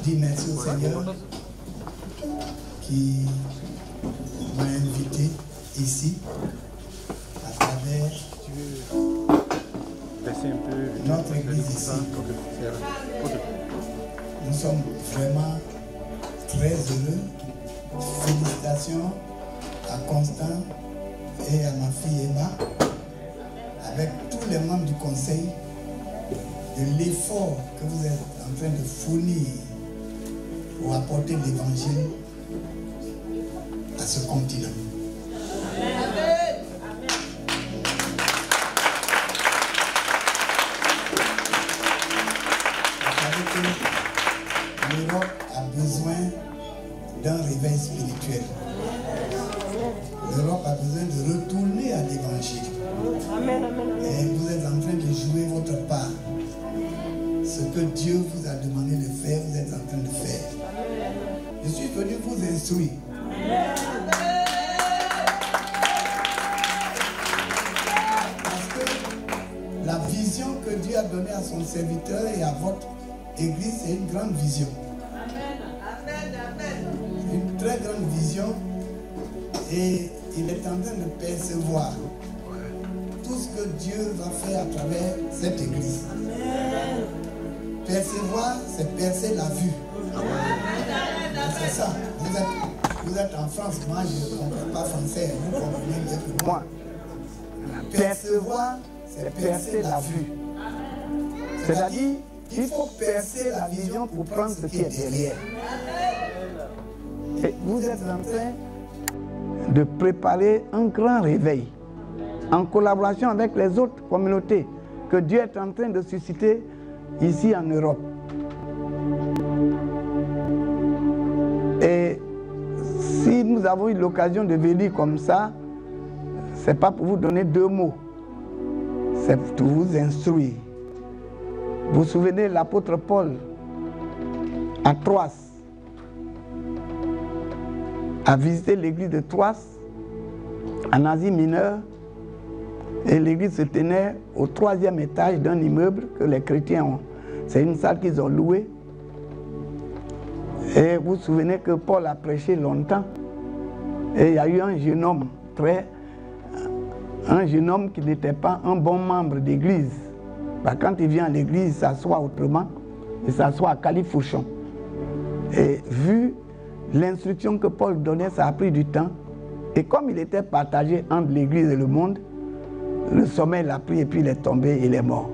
dis merci au Seigneur qui m'a invité ici à travers notre église ici. Nous sommes vraiment très heureux. Félicitations à Constant et à ma fille Emma, avec tous les membres du conseil, de l'effort que vous êtes en train de fournir pour apporter l'évangile à ce continent. Vous savez que l'Europe a besoin d'un réveil spirituel. L'Europe a besoin de retourner à l'évangile. Et vous êtes en train de jouer votre part. Ce que Dieu vous a demandé de faire, vous êtes en train de faire. Je suis venu vous instruire. Parce que la vision que Dieu a donnée à son serviteur et à votre église, c'est une grande vision. Une très grande vision. Et il est en train de percevoir tout ce que Dieu va faire à travers cette église. Percevoir, c'est percer la vue. C'est ça. Vous êtes en France, moi je ne comprends pas français, vous comprenez mieux que moi. Percevoir, c'est percer la vue. C'est-à-dire qu'il faut percer la vision pour prendre ce qui est derrière. Et vous êtes en train de préparer un grand réveil en collaboration avec les autres communautés que Dieu est en train de susciter ici en Europe. Et si nous avons eu l'occasion de venir comme ça, c'est pas pour vous donner deux mots, c'est pour vous instruire. Vous vous souvenez, l'apôtre Paul à Troas a visité l'église de Troas en Asie mineure, et l'église se tenait au 3e étage d'un immeuble que les chrétiens ont. C'est une salle qu'ils ont louée. Et vous vous souvenez que Paul a prêché longtemps. Et il y a eu un jeune homme qui n'était pas un bon membre d'église. Quand il vient à l'église, il s'assoit autrement. Il s'assoit à califourchon. Et vu l'instruction que Paul donnait, ça a pris du temps. Et comme il était partagé entre l'église et le monde, le sommeil l'a pris et puis il est tombé, il est mort.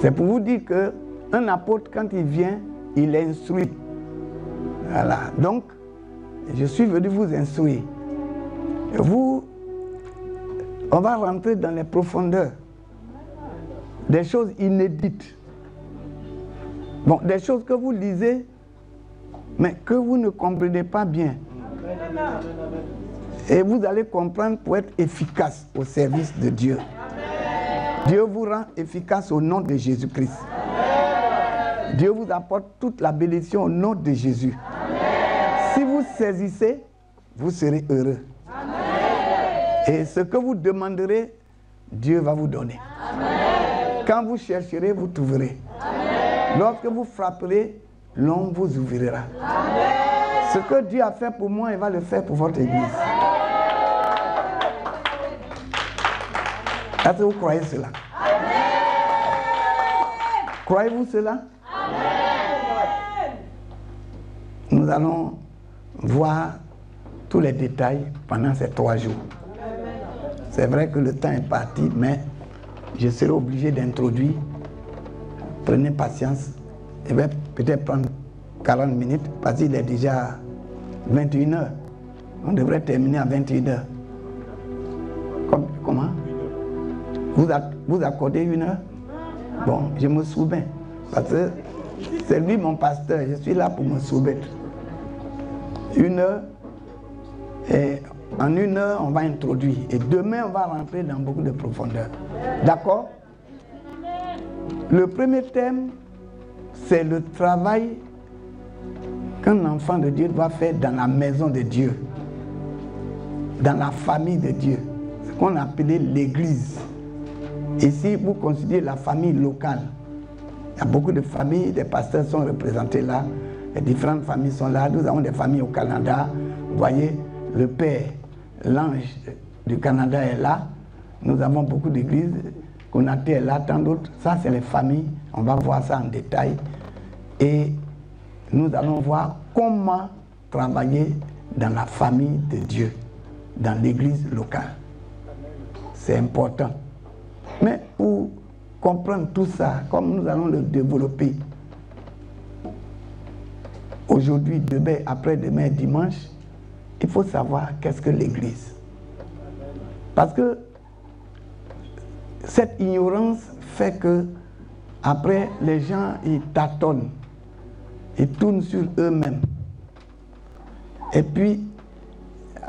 C'est pour vous dire qu'un apôtre, quand il vient, il instruit. Voilà. Donc, je suis venu vous instruire. On va rentrer dans les profondeurs. Des choses inédites. Bon, des choses que vous lisez, mais que vous ne comprenez pas bien. Et vous allez comprendre pour être efficace au service de Dieu. Dieu vous rend efficace au nom de Jésus-Christ. Dieu vous apporte toute la bénédiction au nom de Jésus. Si vous saisissez, vous serez heureux. Et ce que vous demanderez, Dieu va vous donner. Quand vous chercherez, vous trouverez. Lorsque vous frapperez, l'homme vous ouvrira. Ce que Dieu a fait pour moi, il va le faire pour votre église. Est-ce que vous croyez cela? Croyez-vous cela? Nous allons voir tous les détails pendant ces 3 jours. C'est vrai que le temps est parti, mais je serai obligé d'introduire. Prenez patience. Je vais peut-être prendre 40 minutes parce qu'il est déjà 21h. On devrait terminer à 21h. Comment? Vous accordez 1 heure? Bon, je me souviens. Parce que c'est lui mon pasteur. Je suis là pour me soumettre. 1 heure. Et en 1 heure, on va introduire. Et demain, on va rentrer dans beaucoup de profondeur. D'accord? Le premier thème, c'est le travail qu'un enfant de Dieu doit faire dans la maison de Dieu. Dans la famille de Dieu. Ce qu'on appelait l'église. Ici, vous considérez la famille locale. Il y a beaucoup de familles, des pasteurs sont représentés là, les différentes familles sont là. Nous avons des familles au Canada. Vous voyez, le Père, l'ange du Canada est là. Nous avons beaucoup d'églises. Konaté est là, tant d'autres. Ça, c'est les familles. On va voir ça en détail. Et nous allons voir comment travailler dans la famille de Dieu, dans l'église locale. C'est important. Mais pour comprendre tout ça, comme nous allons le développer aujourd'hui, demain, après-demain, dimanche, il faut savoir qu'est-ce que l'église. Parce que cette ignorance fait que après les gens ils tâtonnent, ils tournent sur eux-mêmes. Et puis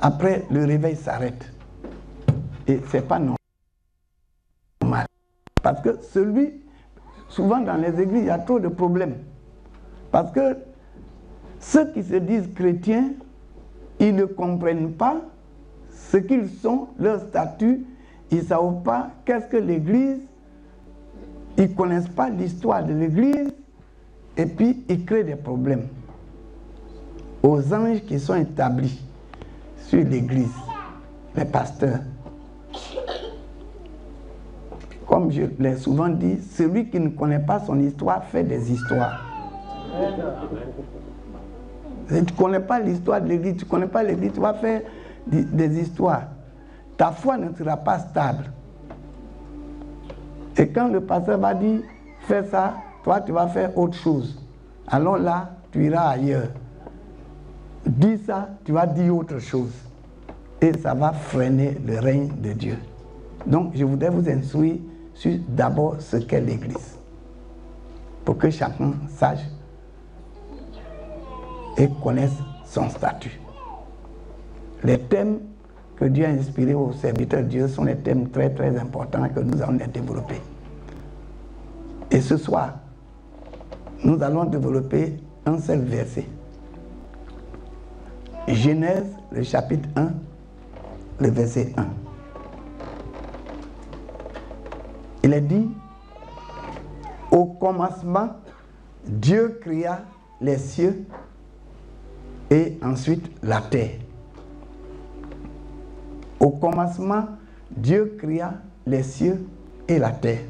après le réveil s'arrête. Et c'est pas normal. Parce que souvent dans les églises, il y a trop de problèmes. Parce que ceux qui se disent chrétiens, ils ne comprennent pas ce qu'ils sont, leur statut. Ils ne savent pas qu'est-ce que l'église. Ils ne connaissent pas l'histoire de l'église. Et puis, ils créent des problèmes aux anges qui sont établis sur l'église, les pasteurs. Comme je l'ai souvent dit, celui qui ne connaît pas son histoire fait des histoires. Si tu ne connais pas l'histoire de l'église, tu ne connais pas l'église, tu vas faire des histoires. Ta foi ne sera pas stable. Et quand le pasteur va dire, fais ça, toi tu vas faire autre chose. Alors là, tu iras ailleurs. Dis ça, tu vas dire autre chose. Et ça va freiner le règne de Dieu. Donc je voudrais vous instruire sur d'abord ce qu'est l'église. Pour que chacun sache et connaisse son statut. Les thèmes que Dieu a inspirés aux serviteurs de Dieu sont des thèmes très très importants que nous allons développer. Et ce soir, nous allons développer un seul verset. Genèse, le chapitre 1, le verset 1. Il est dit, au commencement, Dieu créa les cieux et ensuite la terre. Au commencement, Dieu créa les cieux et la terre.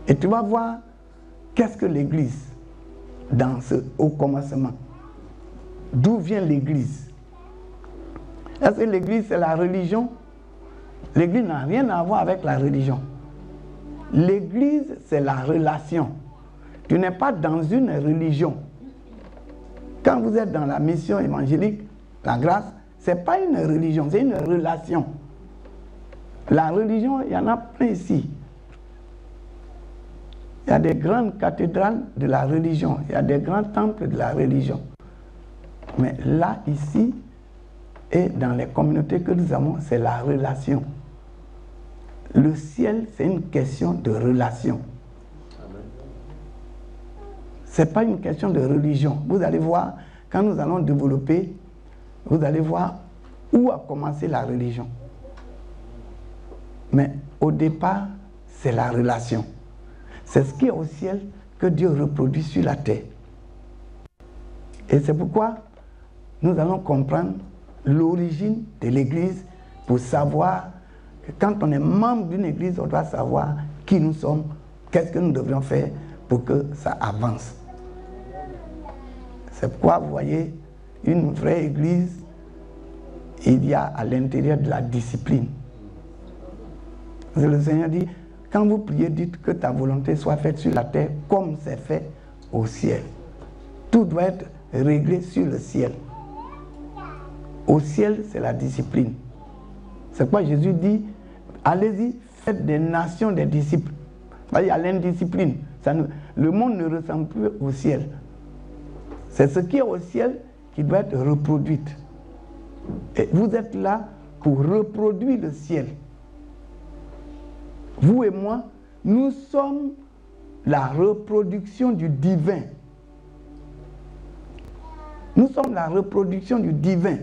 Et tu vas voir qu'est-ce que l'église dans ce au commencement. D'où vient l'église? Est-ce que l'église c'est la religion? L'église n'a rien à voir avec la religion. L'église c'est la relation. Tu n'es pas dans une religion. Quand vous êtes dans la mission évangélique, la grâce, ce n'est pas une religion, c'est une relation. La religion, il y en a plein ici. Il y a des grandes cathédrales de la religion, il y a des grands temples de la religion. Mais là, ici, et dans les communautés que nous avons, c'est la relation. Le ciel, c'est une question de relation. Ce n'est pas une question de religion. Vous allez voir, quand nous allons développer, vous allez voir où a commencé la religion. Mais au départ, c'est la relation. C'est ce qui est au ciel que Dieu reproduit sur la terre. Et c'est pourquoi nous allons comprendre l'origine de l'église pour savoir que quand on est membre d'une église, on doit savoir qui nous sommes, qu'est-ce que nous devrions faire pour que ça avance. C'est pourquoi vous voyez, une vraie église, il y a à l'intérieur de la discipline. Le Seigneur dit, quand vous priez, dites que ta volonté soit faite sur la terre comme c'est fait au ciel. Tout doit être réglé sur le ciel. Au ciel, c'est la discipline. C'est pourquoi Jésus dit, allez-y, faites des nations des disciples. Il y a l'indiscipline. Le monde ne ressemble plus au ciel. C'est ce qui est au ciel qui doit être reproduit. Et vous êtes là pour reproduire le ciel. Vous et moi, nous sommes la reproduction du divin. Nous sommes la reproduction du divin.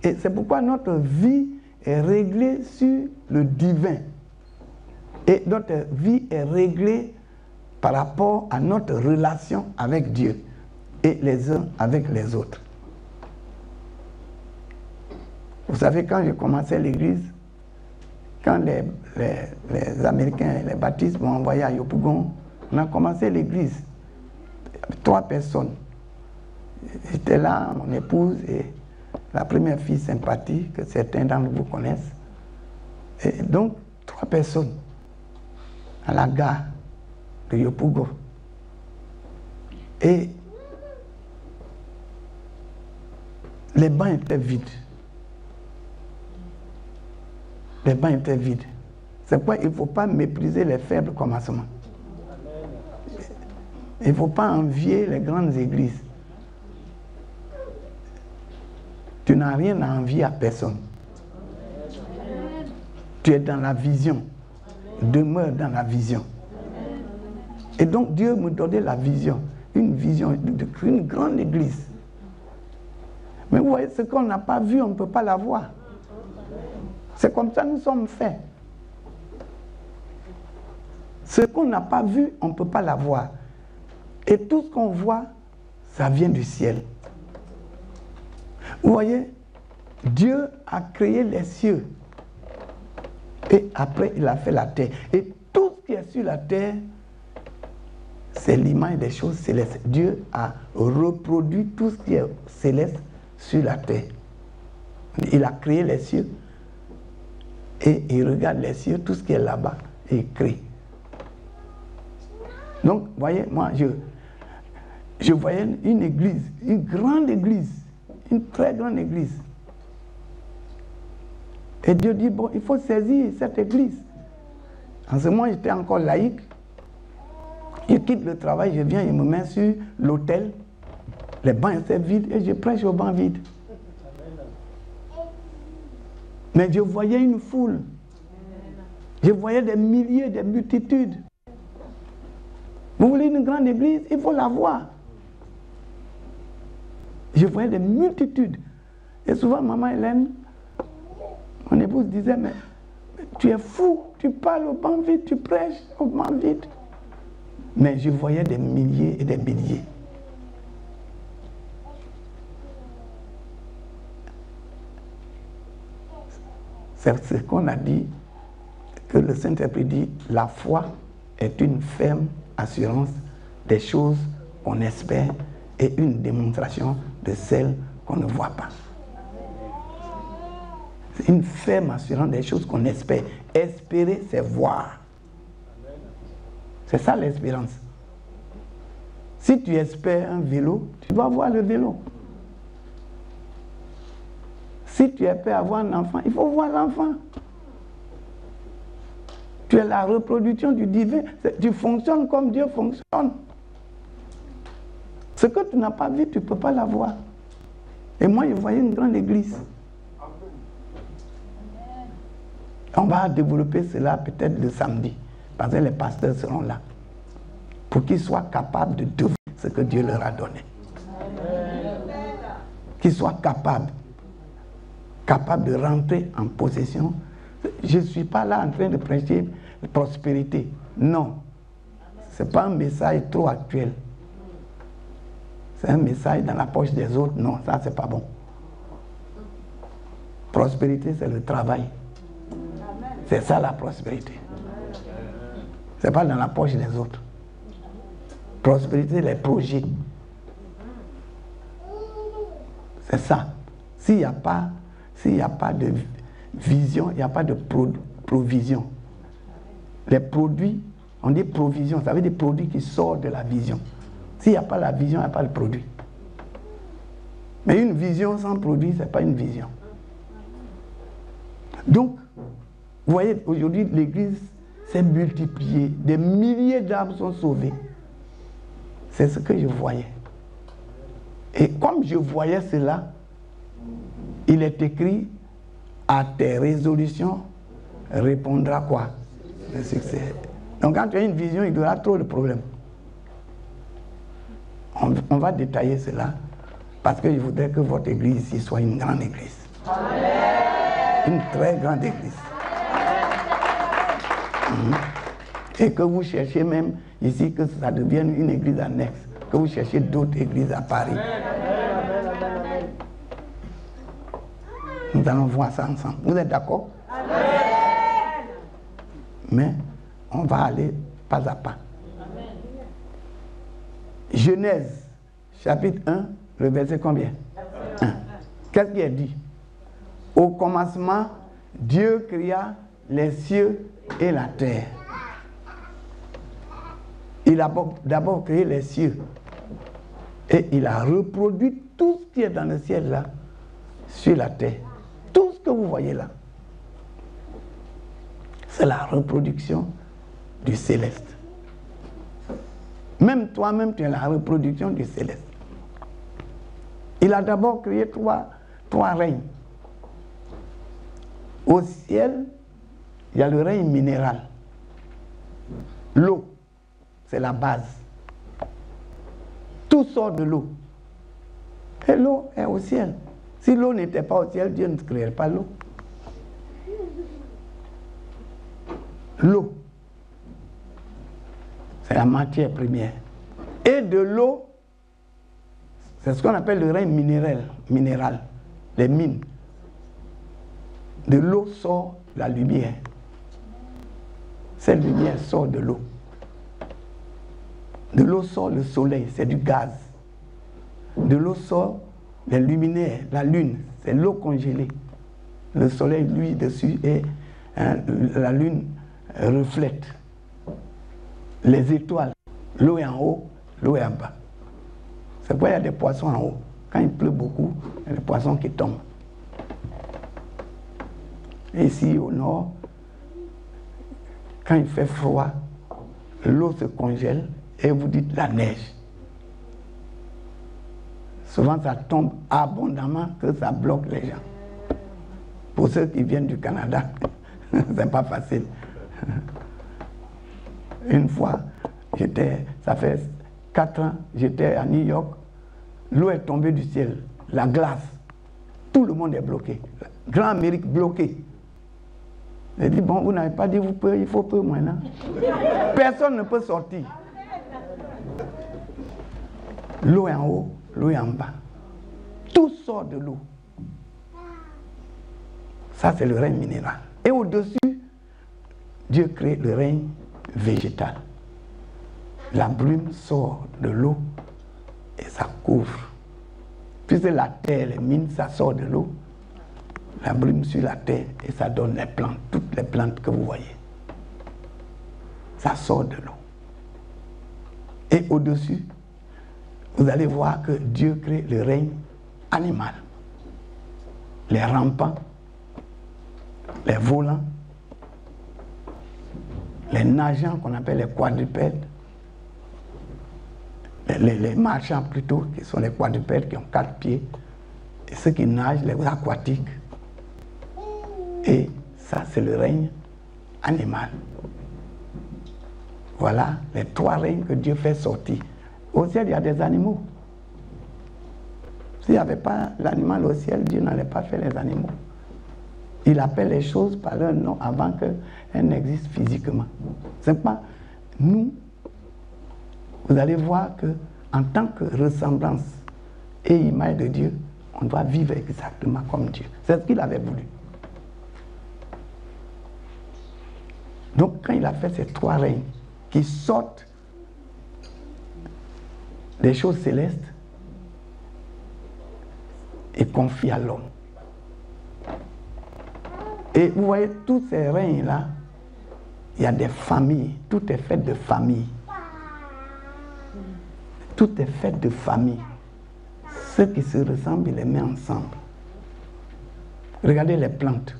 Et c'est pourquoi notre vie est réglée sur le divin. Et notre vie est réglée par rapport à notre relation avec Dieu et les uns avec les autres. Vous savez, quand j'ai commencé l'église, quand les Américains, les baptistes m'ont envoyé à Yopougon, on a commencé l'église. 3 personnes. J'étais là, mon épouse et la première fille sympathique que certains d'entre vous connaissent. Et donc, 3 personnes à la gare de Yopougon. Et les bancs étaient vides. Les bancs étaient vides. C'est pourquoi il ne faut pas mépriser les faibles commencements. Il ne faut pas envier les grandes églises. Tu n'as rien à envier à personne. Tu es dans la vision. Demeure dans la vision. Et donc Dieu me donnait la vision. Une vision d'une grande église. Mais vous voyez, ce qu'on n'a pas vu, on ne peut pas l'avoir. C'est comme ça que nous sommes faits. Ce qu'on n'a pas vu, on ne peut pas l'avoir. Et tout ce qu'on voit, ça vient du ciel. Vous voyez, Dieu a créé les cieux. Et après, il a fait la terre. Et tout ce qui est sur la terre, c'est l'image des choses célestes. Dieu a reproduit tout ce qui est céleste sur la terre. Il a créé les cieux. Et il regarde les cieux, tout ce qui est là-bas, et il crée. Donc, vous voyez, moi, je voyais une église, une grande église, une très grande église. Et Dieu dit, bon, il faut saisir cette église. En ce moment, j'étais encore laïque. Je quitte le travail, je viens, je me mets sur l'autel. Les bancs étaient vides et je prêche aux bancs vides. Mais je voyais une foule. Je voyais des milliers, des multitudes. Vous voulez une grande église? Il faut la voir. Je voyais des multitudes. Et souvent, maman Hélène, mon épouse disait, mais tu es fou, tu parles au banc vide, tu prêches au banc vide. Mais je voyais des milliers et des milliers. C'est ce qu'on a dit, que le Saint-Esprit dit, la foi est une ferme assurance des choses qu'on espère et une démonstration de celles qu'on ne voit pas. C'est une ferme assurance des choses qu'on espère. Espérer, c'est voir. C'est ça l'espérance. Si tu espères un vélo, tu dois voir le vélo. Si tu espères avoir un enfant, il faut voir l'enfant. Tu es la reproduction du divin. Tu fonctionnes comme Dieu fonctionne. Ce que tu n'as pas vu, tu ne peux pas l'avoir. Et moi, je voyais une grande église. On va développer cela peut-être le samedi, parce que les pasteurs seront là, pour qu'ils soient capables de deviner ce que Dieu leur a donné. Qu'ils soient capables de rentrer en possession. Je ne suis pas là en train de prêcher la prospérité. Non. Ce n'est pas un message trop actuel. C'est un message dans la poche des autres. Non, ça, c'est pas bon. Prospérité, c'est le travail. C'est ça la prospérité. Ce n'est pas dans la poche des autres. Prospérité, les projets. C'est ça. S'il n'y a pas de vision, il n'y a pas de provision. Les produits, on dit provision, ça veut dire des produits qui sortent de la vision. S'il n'y a pas la vision, il n'y a pas le produit. Mais une vision sans produit, ce n'est pas une vision. Donc, vous voyez, aujourd'hui, l'Église s'est multipliée. Des milliers d'âmes sont sauvées. C'est ce que je voyais. Et comme je voyais cela, il est écrit, à tes résolutions répondra quoi? Le succès. Donc quand tu as une vision, il y aura trop de problèmes. On va détailler cela, parce que je voudrais que votre église ici soit une grande église. Amen. Une très grande église. Et que vous cherchez même ici que ça devienne une église annexe, que vous cherchez d'autres églises à Paris. Nous allons voir ça ensemble. Vous êtes d'accord? Mais on va aller pas à pas. Genèse, chapitre 1, le verset combien? 1. Qu'est-ce qui est dit? Au commencement, Dieu créa les cieux et la terre. Il a d'abord créé les cieux. Et il a reproduit tout ce qui est dans le ciel là, sur la terre. Tout ce que vous voyez là, c'est la reproduction du céleste. Même toi-même, tu es la reproduction du céleste. Il a d'abord créé trois règnes. Au ciel, il y a le règne minéral. L'eau, c'est la base. Tout sort de l'eau. Et l'eau est au ciel. Si l'eau n'était pas au ciel, Dieu ne créerait pas l'eau. L'eau, c'est la matière première. Et de l'eau, c'est ce qu'on appelle le règne minéral, les mines. De l'eau sort la lumière. Cette lumière sort de l'eau. De l'eau sort le soleil, c'est du gaz. De l'eau sort les luminaires, la lune, c'est l'eau congelée. Le soleil, lui, dessus, et la lune reflète. Les étoiles, l'eau est en haut, l'eau est en bas. C'est pourquoi il y a des poissons en haut. Quand il pleut beaucoup, il y a des poissons qui tombent. Et ici, au nord, quand il fait froid, l'eau se congèle et vous dites la neige. Souvent, ça tombe abondamment que ça bloque les gens. Pour ceux qui viennent du Canada, c'est pas facile. Une fois, ça fait 4 ans, j'étais à New York, l'eau est tombée du ciel, la glace, tout le monde est bloqué. Grand Amérique bloqué. J'ai dit, bon, vous n'avez pas dit, il faut peu maintenant. Personne ne peut sortir. L'eau est en haut, l'eau est en bas. Tout sort de l'eau. Ça, c'est le règne minéral. Et au-dessus, Dieu crée le règne végétal. La brume sort de l'eau et ça couvre. Puisque la terre, les mines, ça sort de l'eau. La brume sur la terre et ça donne les plantes, toutes les plantes que vous voyez. Ça sort de l'eau. Et au-dessus, vous allez voir que Dieu crée le règne animal. Les rampants, les volants, les nageants qu'on appelle les quadrupèdes, les marchants plutôt, qui sont les quadrupèdes qui ont 4 pieds, et ceux qui nagent, les aquatiques. Et ça, c'est le règne animal. Voilà les 3 règnes que Dieu fait sortir. Au ciel, il y a des animaux. S'il n'y avait pas l'animal au ciel, Dieu n'allait pas faire les animaux. Il appelle les choses par leur nom avant qu'elles n'existent physiquement. C'est pas nous. Vous allez voir qu'en tant que ressemblance et image de Dieu, on doit vivre exactement comme Dieu. C'est ce qu'il avait voulu. Donc, quand il a fait ces 3 règnes qui sortent des choses célestes et confient à l'homme. Et vous voyez, tous ces règnes-là, il y a des familles. Tout est fait de famille. Tout est fait de famille. Ceux qui se ressemblent, il les met ensemble. Regardez les plantes.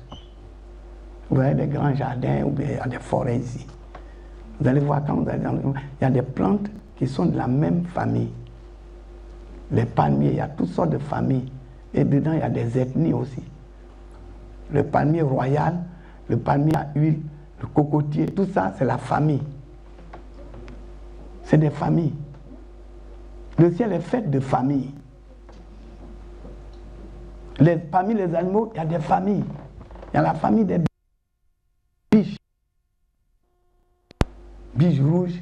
Vous avez des grands jardins ou bien il y a des forêts ici. Vous allez voir quand vous allez dans le... Il y a des plantes qui sont de la même famille. Les palmiers, il y a toutes sortes de familles. Et dedans, il y a des ethnies aussi. Le palmier royal, le palmier à huile, le cocotier, tout ça, c'est la famille. C'est des familles. Le ciel est fait de familles. Parmi les animaux, il y a des familles. Il y a la famille des biches. bijoux rouges,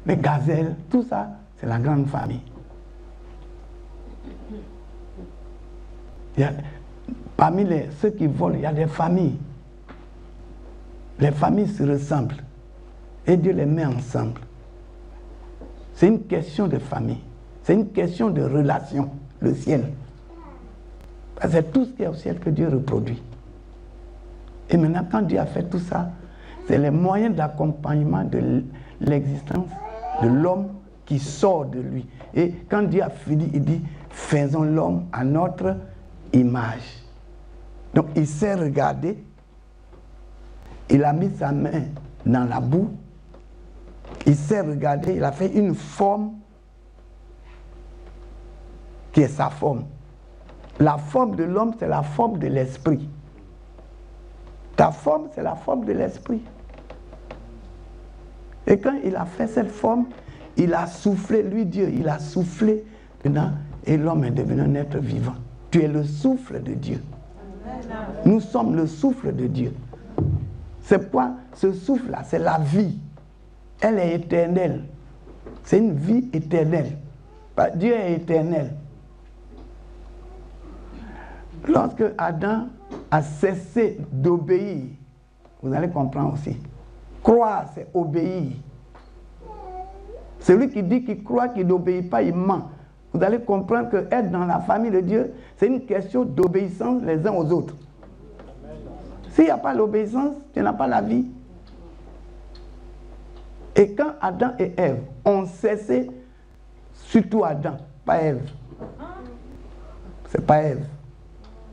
les gazelles, tout ça, c'est la grande famille. Parmi ceux qui volent, il y a des familles. Les familles se ressemblent. Et Dieu les met ensemble. C'est une question de famille. C'est une question de relation, le ciel. C'est tout ce qui est au ciel que Dieu reproduit. Et maintenant, quand Dieu a fait tout ça, c'est les moyens d'accompagnement de l'existence de l'homme qui sort de lui. Et quand Dieu a fini, il dit, faisons l'homme à notre image. Donc il s'est regardé, il a mis sa main dans la boue, il s'est regardé, il a fait une forme qui est sa forme. La forme de l'homme, c'est la forme de l'esprit. Ta forme, c'est la forme de l'esprit. Et quand il a fait cette forme, il a soufflé, lui Dieu, il a soufflé dedans, et l'homme est devenu un être vivant. Tu es le souffle de Dieu. Nous sommes le souffle de Dieu. C'est quoi? Ce souffle-là, c'est la vie. Elle est éternelle. C'est une vie éternelle. Dieu est éternel. Lorsque Adam a cessé d'obéir, vous allez comprendre aussi. Croire, c'est obéir. Celui qui dit qu'il croit, qu'il n'obéit pas, il ment. Vous allez comprendre que être dans la famille de Dieu, c'est une question d'obéissance les uns aux autres. S'il n'y a pas l'obéissance, tu n'as pas la vie. Et quand Adam et Ève ont cessé, surtout Adam, pas Ève. C'est pas Ève.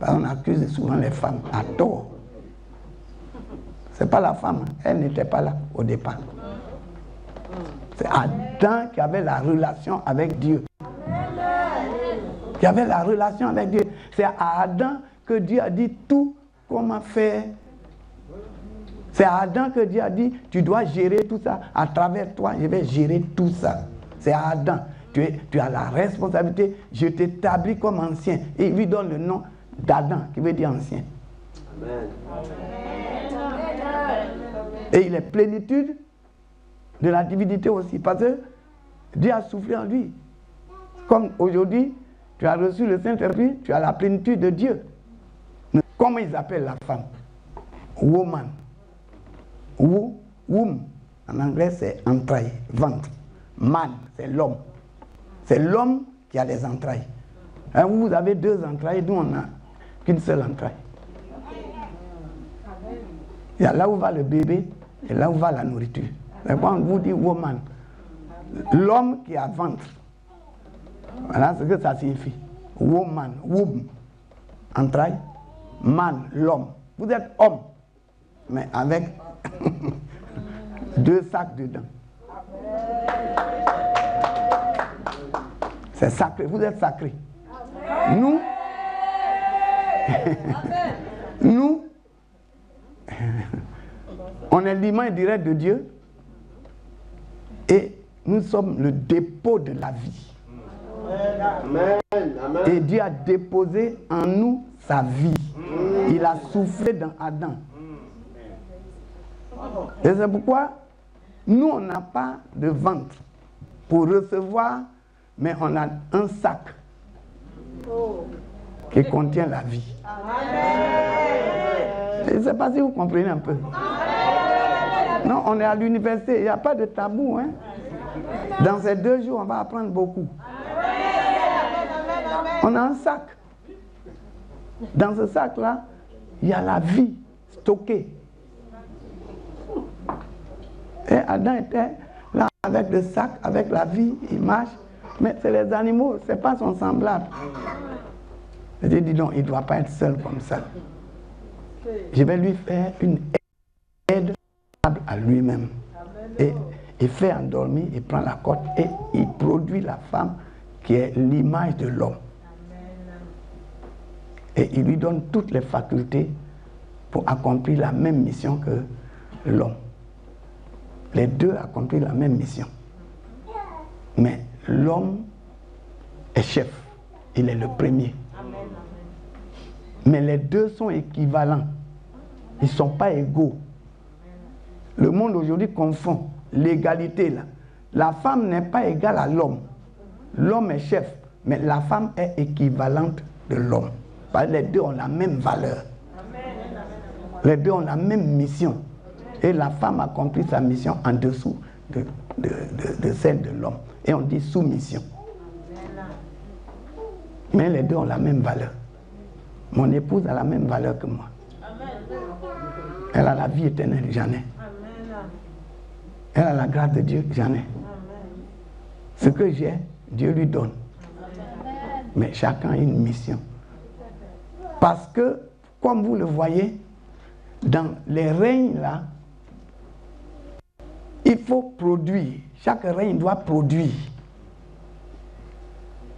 On accuse souvent les femmes à tort. C'est pas la femme, elle n'était pas là au départ. C'est Adam qui avait la relation avec Dieu. Qui avait la relation avec Dieu. C'est à Adam que Dieu a dit tout comment faire. C'est à Adam que Dieu a dit, tu dois gérer tout ça. À travers toi, je vais gérer tout ça. C'est à Adam. Tu as la responsabilité. Je t'établis comme ancien. Et il lui donne le nom d'Adam, qui veut dire ancien. Amen. Et il est plénitude de la divinité aussi. Parce que Dieu a soufflé en lui. Comme aujourd'hui, tu as reçu le Saint-Esprit, tu as la plénitude de Dieu. Comment ils appellent la femme? Woman. Womb. En anglais, c'est entraille, ventre. Man, c'est l'homme. C'est l'homme qui a les entrailles. Hein, vous avez deux entrailles, nous on n'a qu'une seule entraille. Il y a là où va le bébé et là où va la nourriture. Mais quand on vous dit woman, l'homme qui a ventre. Voilà ce que ça signifie. Woman, womb, entraille. Man, l'homme. Vous êtes homme, mais avec deux sacs dedans. C'est sacré, vous êtes sacré. Nous, nous, on est l'image directe de Dieu et nous sommes le dépôt de la vie. Amen. Et Dieu a déposé en nous sa vie. Il a soufflé dans Adam. Et c'est pourquoi nous, on n'a pas de ventre pour recevoir, mais on a un sac qui contient la vie. Je ne sais pas si vous comprenez un peu. Non, on est à l'université, il n'y a pas de tabou. Hein? Dans ces 2 jours, on va apprendre beaucoup. On a un sac. Dans ce sac-là, il y a la vie stockée. Et Adam était là avec le sac, avec la vie, il marche. Mais c'est les animaux, ce n'est pas son semblable. J'ai dit non, il ne doit pas être seul comme ça. Je vais lui faire une aide à lui-même. Et il fait endormir, il prend la côte et il produit la femme qui est l'image de l'homme. Et il lui donne toutes les facultés pour accomplir la même mission que l'homme. Les deux accomplissent la même mission. Mais l'homme est chef. Il est le premier. Mais les deux sont équivalents. Ils ne sont pas égaux. Le monde aujourd'hui confond l'égalité là. La femme n'est pas égale à l'homme. L'homme est chef, mais la femme est équivalente de l'homme. Les deux ont la même valeur. Les deux ont la même mission. Et la femme accomplit sa mission en dessous de celle de l'homme. Et on dit soumission. Mais les deux ont la même valeur. Mon épouse a la même valeur que moi. Elle a la vie éternelle, j'en ai. Elle a la grâce de Dieu, j'en ai. Ce que j'ai, Dieu lui donne. Mais chacun a une mission. Parce que, comme vous le voyez, dans les règnes là, il faut produire. Chaque règne doit produire.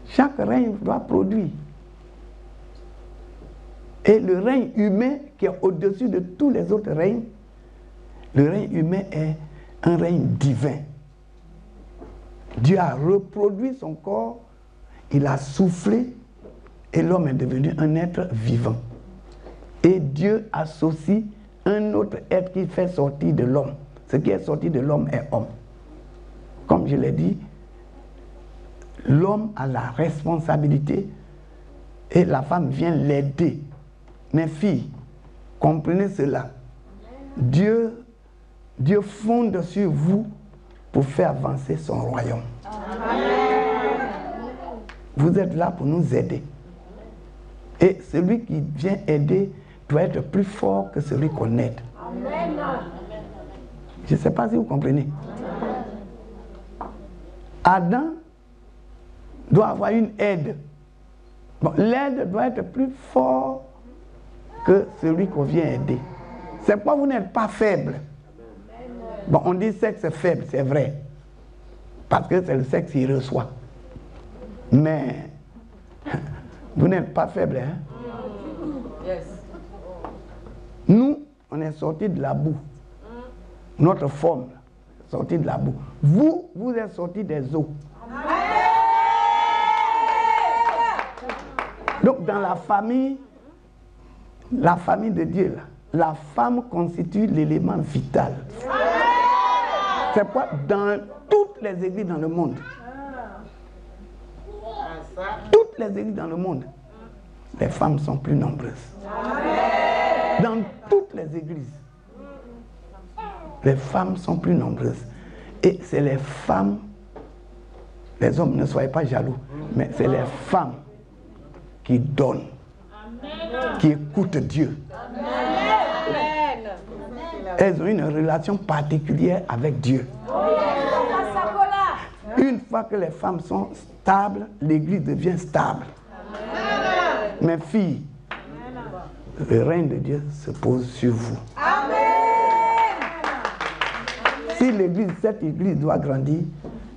Chaque règne doit produire. Et le règne humain qui est au-dessus de tous les autres règnes, le règne humain est un règne divin. Dieu a reproduit son corps, il a soufflé et l'homme est devenu un être vivant. Et Dieu associe un autre être qui fait sortir de l'homme. Ce qui est sorti de l'homme est homme. Comme je l'ai dit, l'homme a la responsabilité et la femme vient l'aider. Mes filles, comprenez cela. Dieu fonde sur vous pour faire avancer son royaume. Amen. Vous êtes là pour nous aider. Et celui qui vient aider doit être plus fort que celui qu'on aide. Amen. Je ne sais pas si vous comprenez. Adam doit avoir une aide. Bon, l'aide doit être plus fort que celui qu'on vient aider. C'est pourquoi vous n'êtes pas faible. Bon, on dit sexe faible, c'est vrai. Parce que c'est le sexe qui reçoit. Mais vous n'êtes pas faible, hein? Nous, on est sortis de la boue. Notre forme est sortie de la boue. Vous, vous êtes sortis des eaux. Donc dans la famille de Dieu, là, la femme constitue l'élément vital. C'est pourquoi dans toutes les églises dans le monde, toutes les églises dans le monde, les femmes sont plus nombreuses. Dans toutes les églises, les femmes sont plus nombreuses. Et c'est les femmes, les hommes, ne soyez pas jaloux, mais c'est les femmes qui donnent, qui écoutent Dieu. Elles ont une relation particulière avec Dieu. Une fois que les femmes sont stables, l'église devient stable. Mes filles, le règne de Dieu se pose sur vous. Si l'église, cette église doit grandir,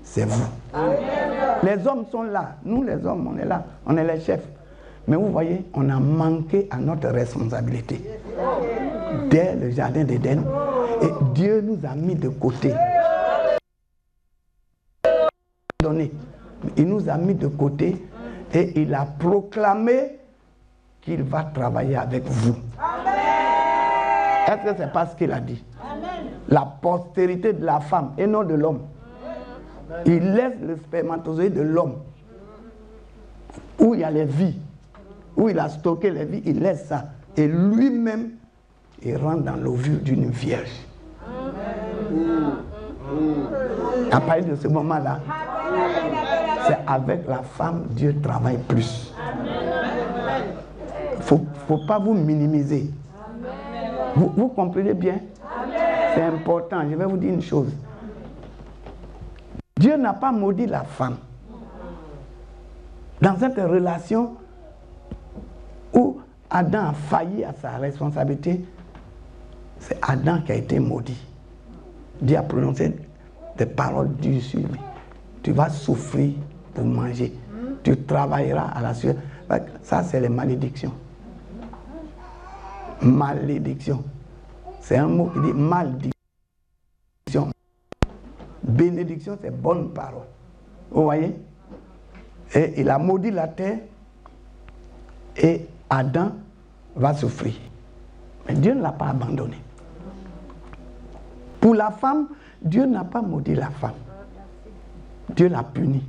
c'est vous. Les hommes sont là. Nous les hommes, on est là. On est les chefs. Mais vous voyez, on a manqué à notre responsabilité. Dès le jardin d'Éden. Et Dieu nous a mis de côté. Il nous a mis de côté et il a proclamé qu'il va travailler avec vous. Est-ce que c'est pas ce qu'il a dit? La postérité de la femme et non de l'homme. Il laisse le spermatozoïde de l'homme où il y a les vies, où il a stocké les vies, il laisse ça. Et lui-même, il rentre dans l'ovule d'une vierge. À partir de ce moment-là, c'est avec la femme, Dieu travaille plus. Il ne faut pas vous minimiser. Vous comprenez bien? C'est important. Je vais vous dire une chose. Dieu n'a pas maudit la femme. Dans cette relation où Adam a failli à sa responsabilité, c'est Adam qui a été maudit. Dieu a prononcé des paroles dures sur lui. Tu vas souffrir pour manger. Tu travailleras à la sueur. Ça, c'est les malédictions. Malédiction. C'est un mot qui dit malédiction. Bénédiction, c'est bonne parole. Vous voyez? Et il a maudit la terre et Adam va souffrir. Mais Dieu ne l'a pas abandonné. Pour la femme, Dieu n'a pas maudit la femme. Dieu l'a punie.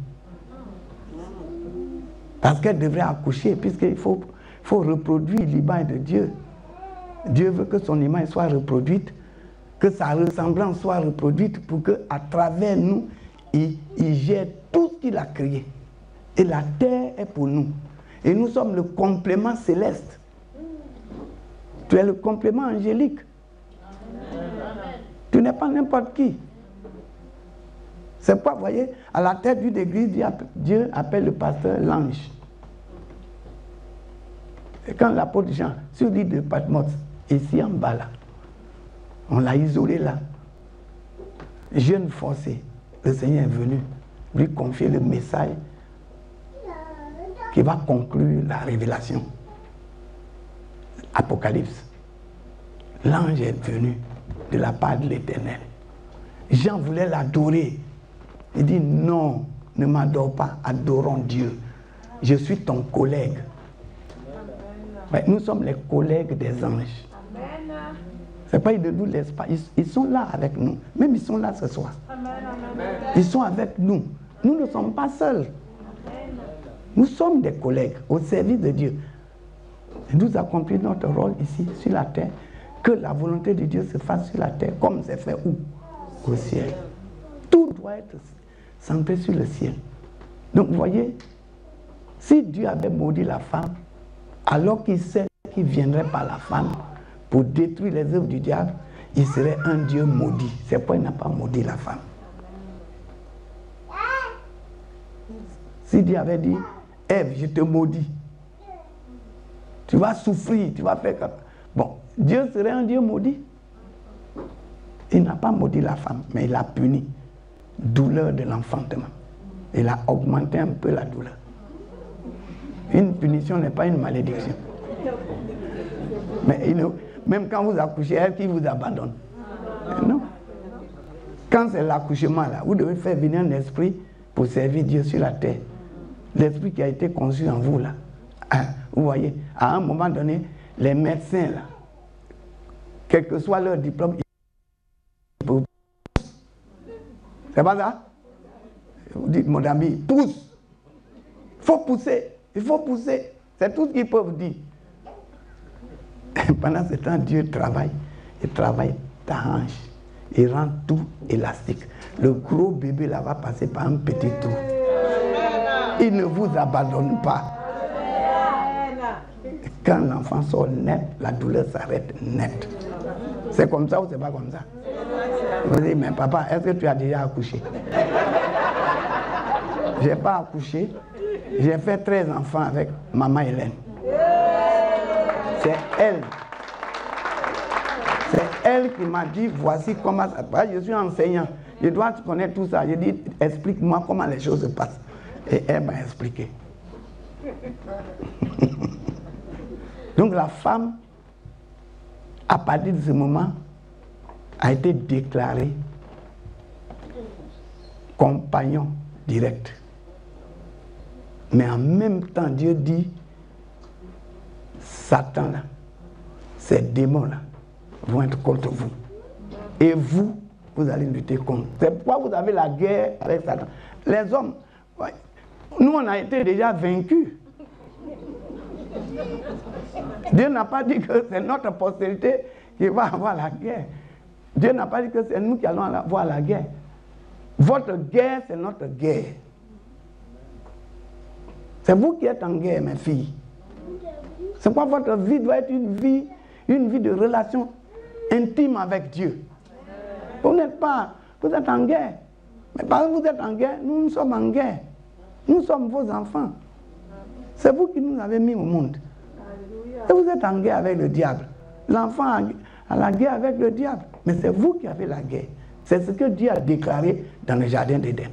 Parce qu'elle devrait accoucher, puisqu'il faut reproduire l'image de Dieu. Dieu veut que son image soit reproduite, que sa ressemblance soit reproduite pour qu'à travers nous, il gère tout ce qu'il a créé. Et la terre est pour nous. Et nous sommes le complément céleste. Tu es le complément angélique. Tu n'es pas n'importe qui. C'est pourquoi, vous voyez, à la tête d'une église, Dieu appelle le pasteur l'ange. Et quand l'apôtre Jean, sur l'île de Patmos, ici en bas là, on l'a isolé là, jeune forcé, le Seigneur est venu lui confier le message qui va conclure la révélation. Apocalypse. L'ange est venu de la part de l'Éternel. Jean voulait l'adorer. Il dit non, ne m'adore pas, adorons Dieu. Je suis ton collègue. Ouais, nous sommes les collègues des anges. C'est pas ils ne nous laissent pas. Ils sont là avec nous. Même ils sont là ce soir. Ils sont avec nous. Nous ne sommes pas seuls. Nous sommes des collègues au service de Dieu. Et nous accomplissons notre rôle ici, sur la terre. Que la volonté de Dieu se fasse sur la terre, comme c'est fait où? Au ciel. Tout doit être centré sur le ciel. Donc, vous voyez, si Dieu avait maudit la femme, alors qu'il sait qu'il viendrait par la femme pour détruire les œuvres du diable, il serait un Dieu maudit. C'est pourquoi il n'a pas maudit la femme. Si Dieu avait dit, Ève, je te maudis, tu vas souffrir, tu vas faire comme... Bon, Dieu serait un Dieu maudit. Il n'a pas maudit la femme, mais il a puni. Douleur de l'enfantement. Il a augmenté un peu la douleur. Une punition n'est pas une malédiction. Mais même quand vous accouchez, elle qui vous abandonne. Non. Quand c'est l'accouchement là, vous devez faire venir un esprit pour servir Dieu sur la terre. L'esprit qui a été conçu en vous là. Vous voyez, à un moment donné, les médecins là, quel que soit leur diplôme, ils peuvent... C'est pas ça? Vous dites, mon ami, pousse. Il faut pousser. Il faut pousser. C'est tout ce qu'ils peuvent dire. Pendant ce temps, Dieu travaille. Il travaille ta hanche. Il rend tout élastique. Le gros bébé là va passer par un petit trou. Il ne vous abandonne pas. Quand l'enfant sort net, la douleur s'arrête net. C'est comme ça ou c'est pas comme ça? Vous dites, mais papa, est-ce que tu as déjà accouché? Je n'ai pas accouché. J'ai fait 13 enfants avec maman Hélène. C'est elle. C'est elle qui m'a dit, voici comment ça passe. Je suis enseignant. Je dois connaître tout ça. Je dis, explique-moi comment les choses se passent. Et elle m'a expliqué. Donc la femme, à partir de ce moment, a été déclarée compagnon direct. Mais en même temps, Dieu dit, Satan là, ces démons là, vont être contre vous. Et vous, vous allez lutter contre. C'est pourquoi vous avez la guerre avec Satan. Les hommes, ouais, nous on a été déjà vaincus. Dieu n'a pas dit que c'est notre postérité qui va avoir la guerre. Dieu n'a pas dit que c'est nous qui allons avoir la guerre. Votre guerre, c'est notre guerre. C'est vous qui êtes en guerre, mes filles. C'est pourquoi votre vie doit être une vie de relation intime avec Dieu. Vous n'êtes pas, vous êtes en guerre. Mais parce que vous êtes en guerre, nous sommes en guerre. Nous sommes vos enfants. C'est vous qui nous avez mis au monde. Et vous êtes en guerre avec le diable. L'enfant a la guerre avec le diable. Mais c'est vous qui avez la guerre. C'est ce que Dieu a déclaré dans le jardin d'Éden.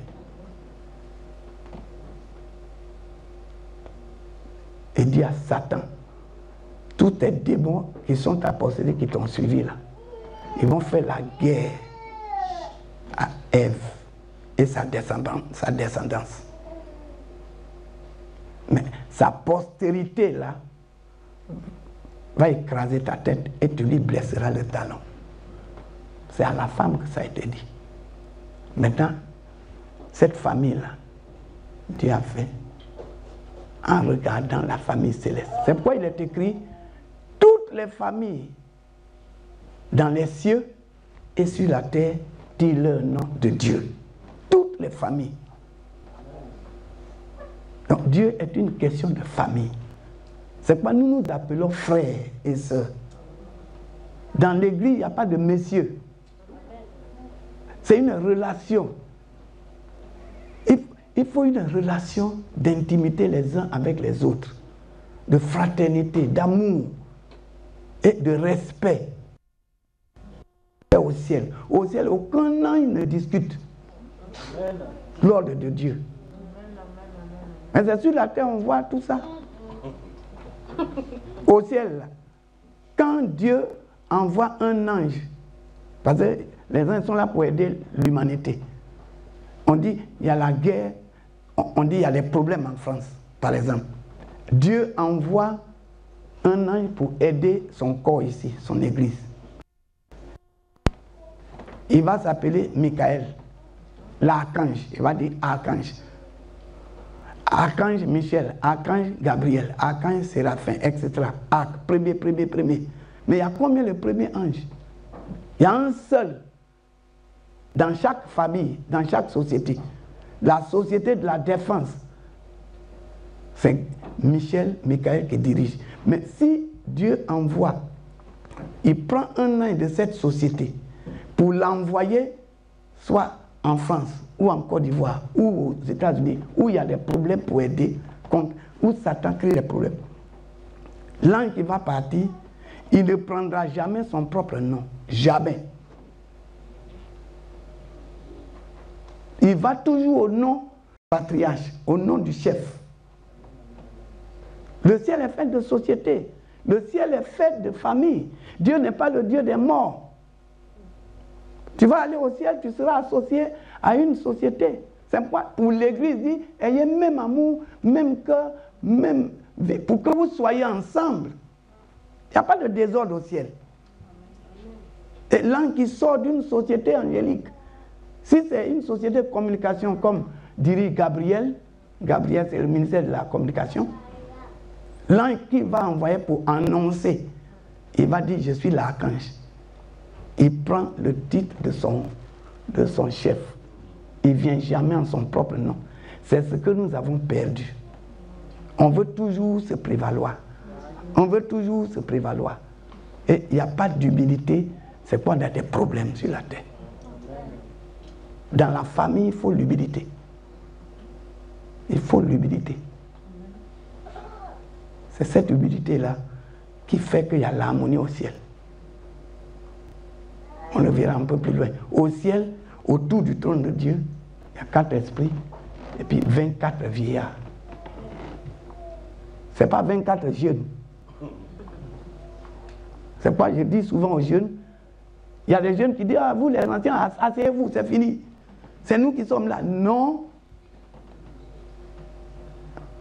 Et dit à Satan, tous tes démons qui sont à posséder, qui t'ont suivi là, ils vont faire la guerre à Ève et sa descendance. Mais sa postérité là va écraser ta tête et tu lui blesseras le talon. c'est à la femme que ça a été dit. Maintenant, cette famille-là, Dieu a fait en regardant la famille céleste. C'est pourquoi il est écrit, toutes les familles dans les cieux et sur la terre disent le nom de Dieu. Toutes les familles. Donc Dieu est une question de famille. C'est pourquoi nous nous appelons frères et sœurs. Dans l'église, il n'y a pas de messieurs. C'est une relation. Il faut une relation d'intimité les uns avec les autres, de fraternité, d'amour et de respect. Au ciel, aucun ange ne discute l'ordre de Dieu. Mais c'est sur la terre, on voit tout ça. Au ciel, quand Dieu envoie un ange, parce que les anges sont là pour aider l'humanité. On dit, il y a la guerre, on dit, il y a des problèmes en France, par exemple. Dieu envoie un ange pour aider son corps ici, son église. Il va s'appeler Michael, l'archange. Il va dire archange. Archange Michel, archange Gabriel, archange Séraphin, etc. Premier. Mais il y a combien le premier ange? Il y a un seul dans chaque famille, dans chaque société. La société de la défense, c'est Michael qui dirige. Mais si Dieu envoie, il prend un ange de cette société pour l'envoyer soit en France, ou en Côte d'Ivoire, ou aux États-Unis, où il y a des problèmes pour aider, où Satan crée des problèmes. L'ange qui va partir, il ne prendra jamais son propre nom. Jamais. Il va toujours au nom du patriarche, au nom du chef. Le ciel est fait de société. Le ciel est fait de famille. Dieu n'est pas le Dieu des morts. Tu vas aller au ciel, tu seras associé à une société. C'est pourquoi pour l'Église dit, ayez même amour, même cœur, même pour que vous soyez ensemble. Il n'y a pas de désordre au ciel. Et l'ange qui sort d'une société angélique, si c'est une société de communication comme dirige Gabriel, Gabriel c'est le ministère de la communication, l'ange qui va envoyer pour annoncer, il va dire je suis l'archange. Il prend le titre de son chef. Il ne vient jamais en son propre nom. C'est ce que nous avons perdu. On veut toujours se prévaloir. On veut toujours se prévaloir. Et il n'y a pas d'humilité. C'est quoi? On a des problèmes sur la terre. Dans la famille, il faut l'humilité. Il faut l'humilité. C'est cette humilité-là qui fait qu'il y a l'harmonie au ciel. On le verra un peu plus loin. Au ciel, autour du trône de Dieu, il y a 4 esprits et puis 24 vieillards. Ce n'est pas 24 jeunes. C'est pourquoi je dis souvent aux jeunes, il y a des jeunes qui disent, ah, vous les anciens, asseyez-vous, c'est fini. C'est nous qui sommes là. Non.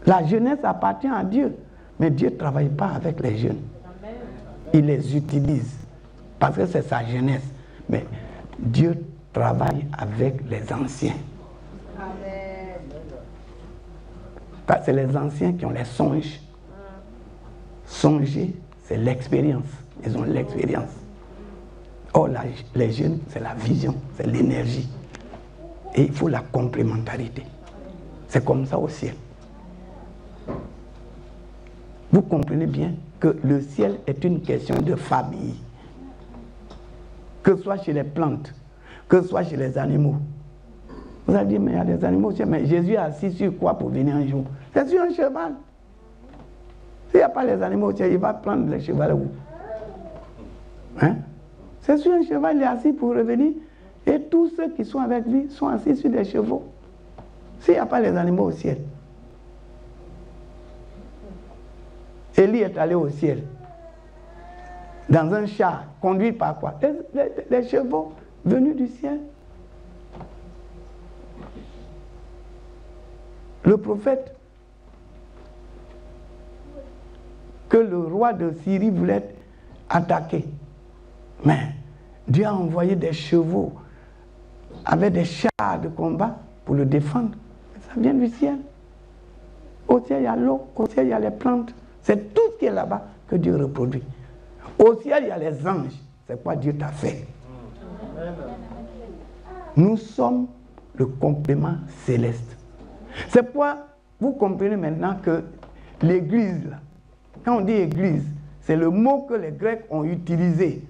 La jeunesse appartient à Dieu. Mais Dieu ne travaille pas avec les jeunes. Il les utilise. Parce que c'est sa jeunesse. Mais Dieu travaille avec les anciens. C'est les anciens qui ont les songes. Songer, c'est l'expérience. Ils ont l'expérience. Or, les jeunes, c'est la vision, c'est l'énergie. Et il faut la complémentarité. C'est comme ça au ciel. Vous comprenez bien que le ciel est une question de famille. Que ce soit chez les plantes, que ce soit chez les animaux. Vous allez dire, mais il y a des animaux, mais Jésus est assis sur quoi pour venir un jour? C'est sur un cheval. S'il n'y a pas les animaux, il va prendre le cheval où? Hein? C'est sur un cheval, il est assis pour revenir. Et tous ceux qui sont avec lui sont assis sur des chevaux. S'il n'y a pas les animaux au ciel. Élie est allé au ciel. Dans un char, conduit par quoi? Les chevaux venus du ciel. Le prophète que le roi de Syrie voulait attaquer. Mais Dieu a envoyé des chevaux avec des chars de combat pour le défendre. Ça vient du ciel. Au ciel, il y a l'eau, au ciel, il y a les plantes. C'est tout ce qui est là-bas que Dieu reproduit. Au ciel, il y a les anges. C'est quoi Dieu t'a fait. Nous sommes le complément céleste. C'est pourquoi vous comprenez maintenant que l'église, quand on dit église, c'est le mot que les Grecs ont utilisé.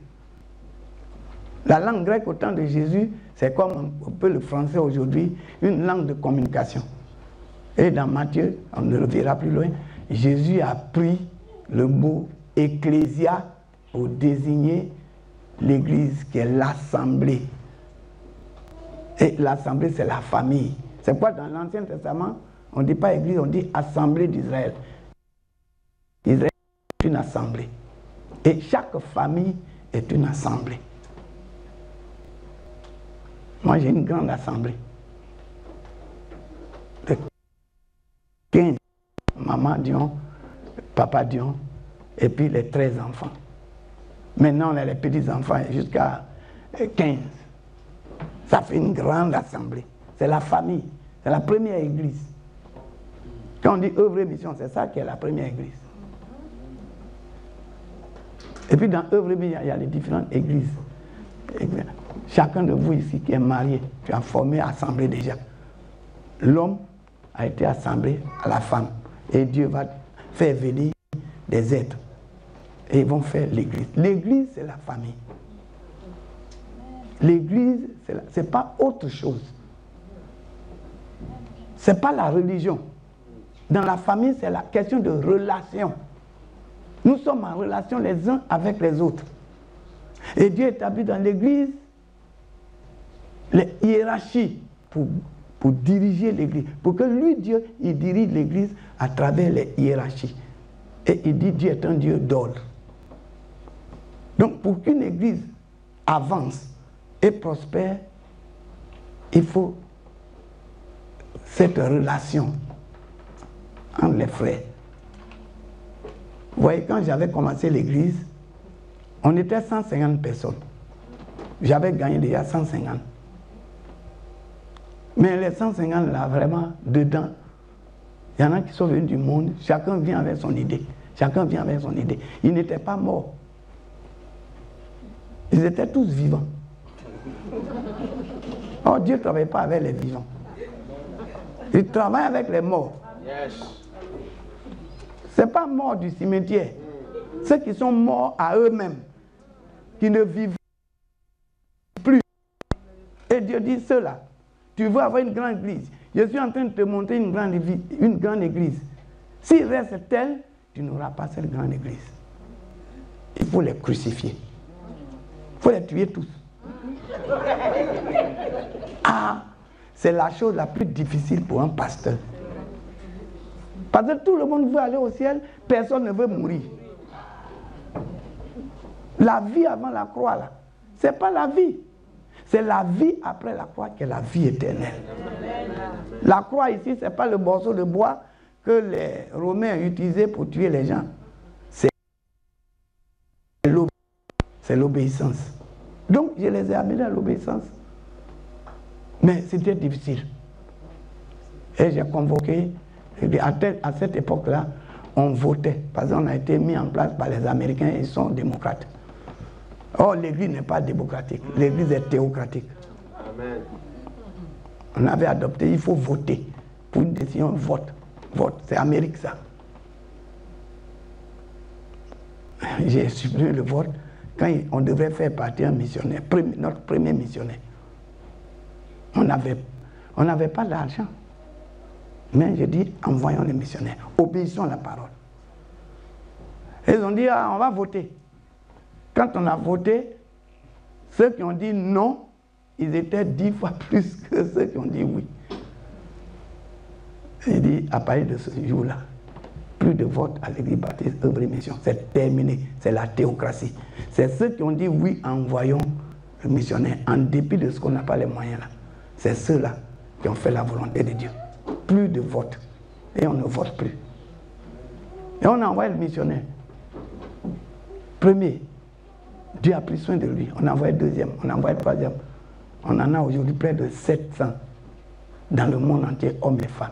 La langue grecque au temps de Jésus, c'est comme un peu le français aujourd'hui, une langue de communication. Et dans Matthieu, on ne le verra plus loin, Jésus a pris le mot ecclésia pour désigner l'église qui est l'assemblée. Et l'assemblée, c'est la famille. C'est pourquoi dans l'Ancien Testament, on ne dit pas église, on dit assemblée d'Israël. Israël est une assemblée. Et chaque famille est une assemblée. Moi, j'ai une grande assemblée. De 15, maman Dion, papa Dion, et puis les 13 enfants. Maintenant, on a les petits-enfants jusqu'à 15. Ça fait une grande assemblée. C'est la famille. C'est la première église. Quand on dit œuvre et mission, c'est ça qui est la première église. Et puis dans œuvre et mission, il y a les différentes églises. Chacun de vous ici qui est marié, tu as formé assemblée déjà. L'homme a été assemblé à la femme. Et Dieu va faire venir des êtres. Et ils vont faire l'église. L'église, c'est la famille. L'église, c'est pas autre chose. C'est pas la religion. Dans la famille, c'est la question de relation. Nous sommes en relation les uns avec les autres. Et Dieu établit dans l'église les hiérarchies pour diriger l'église. Pour que lui, Dieu, il dirige l'église à travers les hiérarchies. Et il dit Dieu est un Dieu d'ordre. Donc pour qu'une église avance et prospère, il faut cette relation entre les frères. Vous voyez, quand j'avais commencé l'église, on était 150 personnes. J'avais gagné déjà 150. Mais les 150 là, vraiment, dedans, il y en a qui sont venus du monde, chacun vient avec son idée. Chacun vient avec son idée. Ils n'étaient pas morts. Ils étaient tous vivants. Oh, Dieu ne travaille pas avec les vivants. Il travaille avec les morts. Ce n'est pas mort du cimetière. Ceux qui sont morts à eux-mêmes, qui ne vivent plus. Et Dieu dit cela. Tu veux avoir une grande église. Je suis en train de te montrer une grande église. S'il reste tel, tu n'auras pas cette grande église. Il faut les crucifier. Il faut les tuer tous. Ah, c'est la chose la plus difficile pour un pasteur. Parce que tout le monde veut aller au ciel, personne ne veut mourir. La vie avant la croix, là, ce n'est pas la vie. C'est la vie après la croix qui est la vie éternelle. La croix ici, ce n'est pas le morceau de bois que les Romains utilisaient pour tuer les gens. C'est l'obéissance. Donc, je les ai amenés à l'obéissance. Mais c'était difficile. Et j'ai convoqué, à cette époque-là, on votait. Parce qu'on a été mis en place par les Américains, ils sont démocrates. Or, l'église n'est pas démocratique. L'église est théocratique. Amen. On avait adopté, il faut voter. Pour une décision, vote. Vote. C'est Amérique, ça. J'ai supprimé le vote quand on devrait faire partir un missionnaire, notre premier missionnaire. On n'avait pas d'argent. Mais j'ai dit, envoyons les missionnaires. Obéissons à la parole. Et ils ont dit, ah, on va voter. Quand on a voté, ceux qui ont dit non, ils étaient 10 fois plus que ceux qui ont dit oui. Il dit, à partir de ce jour-là, plus de vote à l'église baptiste œuvre et mission. C'est terminé. C'est la théocratie. C'est ceux qui ont dit oui, envoyons le missionnaire, en dépit de ce qu'on n'a pas les moyens là. C'est ceux-là qui ont fait la volonté de Dieu. Plus de vote. Et on ne vote plus. Et on envoie le missionnaire. Premier. Dieu a pris soin de lui. On a envoyé le deuxième, on a envoyé le troisième. On en a aujourd'hui près de 700 dans le monde entier, hommes et femmes.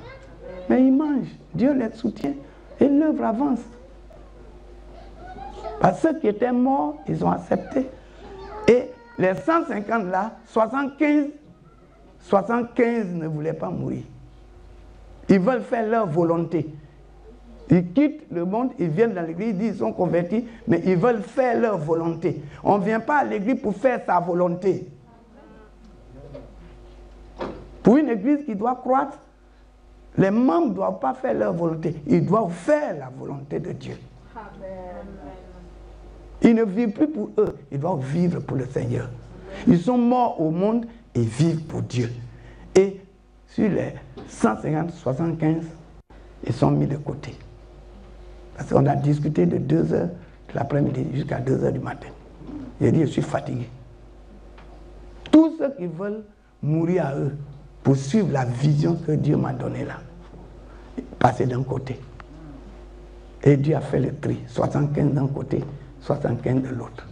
Mais ils mangent, Dieu les soutient et l'œuvre avance. Parce que ceux qui étaient morts, ils ont accepté. Et les 150 là, 75 ne voulaient pas mourir. Ils veulent faire leur volonté. Ils quittent le monde, ils viennent dans l'église, ils disent qu'ils sont convertis, mais ils veulent faire leur volonté. On ne vient pas à l'église pour faire sa volonté. Pour une église qui doit croître, les membres ne doivent pas faire leur volonté. Ils doivent faire la volonté de Dieu. Ils ne vivent plus pour eux, ils doivent vivre pour le Seigneur. Ils sont morts au monde et vivent pour Dieu. Et sur les 150, 75, ils sont mis de côté. Parce qu'on a discuté de 2 heures de l'après-midi jusqu'à 2 heures du matin. J'ai dit, je suis fatigué. Tous ceux qui veulent mourir à eux pour suivre la vision que Dieu m'a donnée là, passer d'un côté. Et Dieu a fait le tri, 75 d'un côté, 75 de l'autre.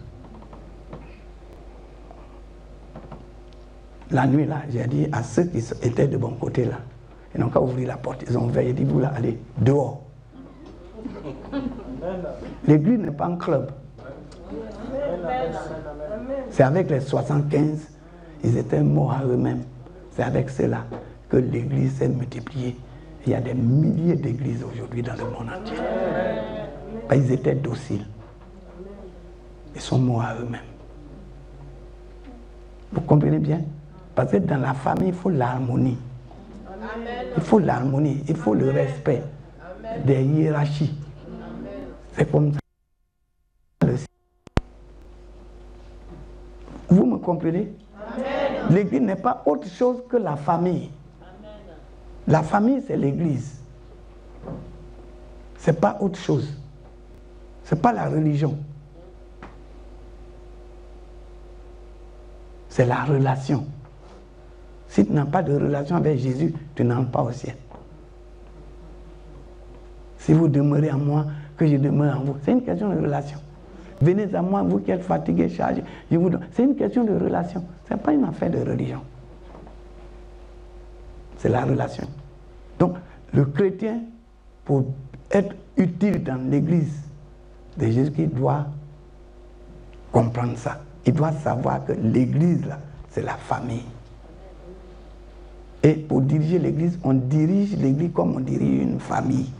La nuit là, j'ai dit à ceux qui étaient de bon côté là, ils n'ont qu'à ouvrir la porte, ils ont ouvert, j'ai dit, vous là, allez, dehors. L'église n'est pas un club. C'est avec les 75, ils étaient morts à eux-mêmes. C'est avec cela que l'église s'est multipliée. Il y a des milliers d'églises aujourd'hui dans le monde entier. Ils étaient dociles. Ils sont morts à eux-mêmes. Vous comprenez bien? Parce que dans la famille, il faut l'harmonie. Il faut l'harmonie, il faut le respect des hiérarchies. C'est comme ça. Vous me comprenez? L'église n'est pas autre chose que la famille. La famille, c'est l'église. Ce n'est pas autre chose. Ce n'est pas la religion. C'est la relation. Si tu n'as pas de relation avec Jésus, tu n'entres pas au ciel. Si vous demeurez en moi, que je demeure en vous, c'est une question de relation. Venez à moi, vous qui êtes fatigués, chargés, je vous donne. C'est une question de relation. Ce n'est pas une affaire de religion. C'est la relation. Donc, le chrétien, pour être utile dans l'église de Jésus-Christ, doit comprendre ça. Il doit savoir que l'église, là, c'est la famille. Et pour diriger l'église, on dirige l'église comme on dirige une famille.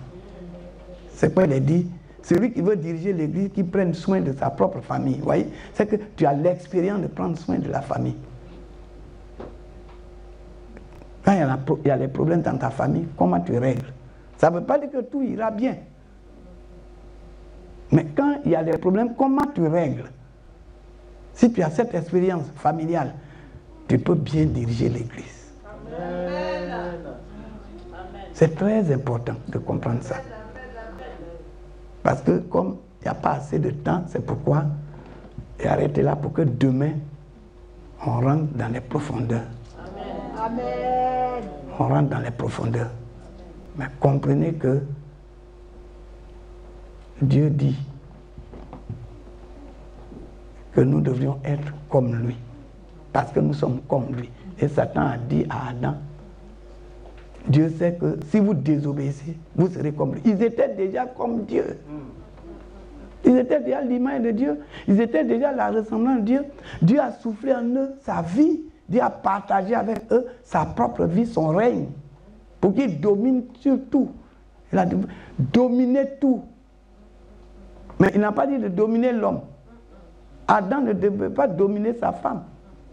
C'est quoi il a dit? Celui qui veut diriger l'église, qui prenne soin de sa propre famille. Vous voyez? C'est que tu as l'expérience de prendre soin de la famille. Quand il y a les problèmes dans ta famille, comment tu règles? Ça ne veut pas dire que tout ira bien. Mais quand il y a des problèmes, comment tu règles? Si tu as cette expérience familiale, tu peux bien diriger l'église. C'est très important de comprendre ça. Parce que comme il n'y a pas assez de temps, c'est pourquoi j'ai arrêté là pour que demain, on rentre dans les profondeurs. Amen. On rentre dans les profondeurs. Mais comprenez que Dieu dit que nous devrions être comme lui. Parce que nous sommes comme lui. Et Satan a dit à Adam, Dieu sait que si vous désobéissez, vous serez comme lui. Ils étaient déjà comme Dieu. Ils étaient déjà l'image de Dieu. Ils étaient déjà la ressemblance de Dieu. Dieu a soufflé en eux sa vie. Dieu a partagé avec eux sa propre vie, son règne. Pour qu'ils dominent sur tout. Il a dominé tout. Mais il n'a pas dit de dominer l'homme. Adam ne devait pas dominer sa femme.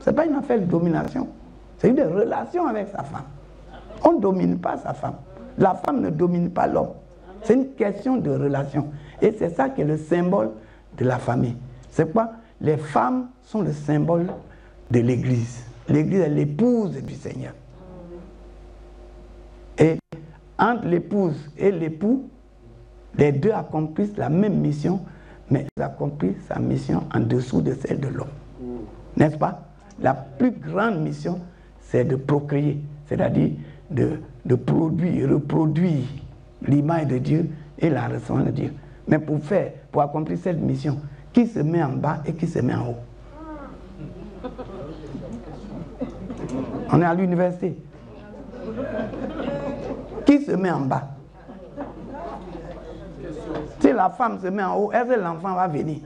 Ce n'est pas une affaire de domination. C'est une relation avec sa femme. On ne domine pas sa femme. La femme ne domine pas l'homme. C'est une question de relation. Et c'est ça qui est le symbole de la famille. C'est quoi? Les femmes sont le symbole de l'Église. L'Église est l'épouse du Seigneur. Et entre l'épouse et l'époux, les deux accomplissent la même mission, mais ils accomplissent sa mission en dessous de celle de l'homme. N'est-ce pas? La plus grande mission, c'est de procréer, c'est-à-dire de produire, reproduire l'image de Dieu et la ressemblance de Dieu. Mais pour accomplir cette mission, qui se met en bas et qui se met en haut. On est à l'université. Qui se met en bas? Si la femme se met en haut, est-ce que l'enfant va venir?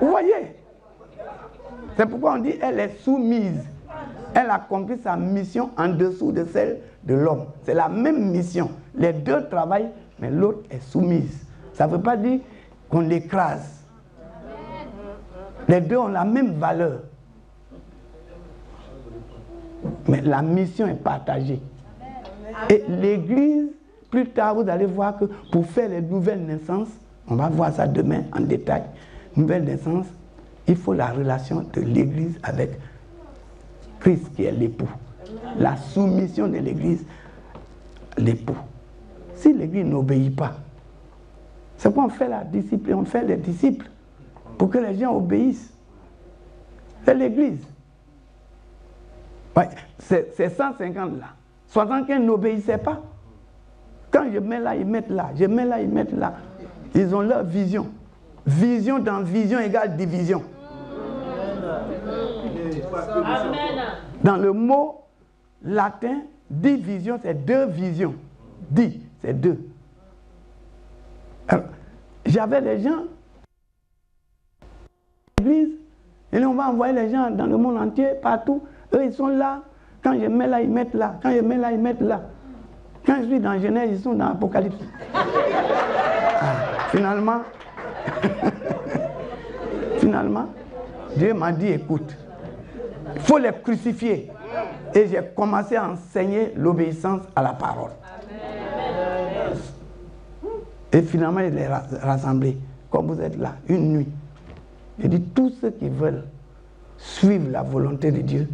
Vous voyez? C'est pourquoi on dit qu'elle est soumise. Elle accomplit sa mission en dessous de celle de l'homme. C'est la même mission. Les deux travaillent, mais l'autre est soumise. Ça ne veut pas dire qu'on l'écrase. Les deux ont la même valeur. Mais la mission est partagée. Et l'Église, plus tard, vous allez voir que pour faire les nouvelles naissances, on va voir ça demain en détail, nouvelle naissance, il faut la relation de l'Église avec Christ qui est l'époux. La soumission de l'Église à l'époux. Si l'Église n'obéit pas, c'est quoi on fait la discipline, on fait les disciples pour que les gens obéissent. C'est l'Église. Ouais, c'est 150 là. 75 n'obéissaient pas. Quand je mets là, ils mettent là. Je mets là, ils mettent là. Ils ont leur vision. Vision dans vision égale division. Amen. Dans le mot latin, division, c'est deux visions. Di, c'est deux. J'avais des gens, l'église, et on va envoyer les gens dans le monde entier, partout. Eux, ils sont là. Quand je mets là, ils mettent là. Quand je mets là, ils mettent là. Quand je suis dans Genèse, ils sont dans Apocalypse. Finalement, Dieu m'a dit, écoute, il faut les crucifier. Et j'ai commencé à enseigner l'obéissance à la parole. Et finalement, il les rassemblés, comme vous êtes là, une nuit. J'ai dit, tous ceux qui veulent suivre la volonté de Dieu,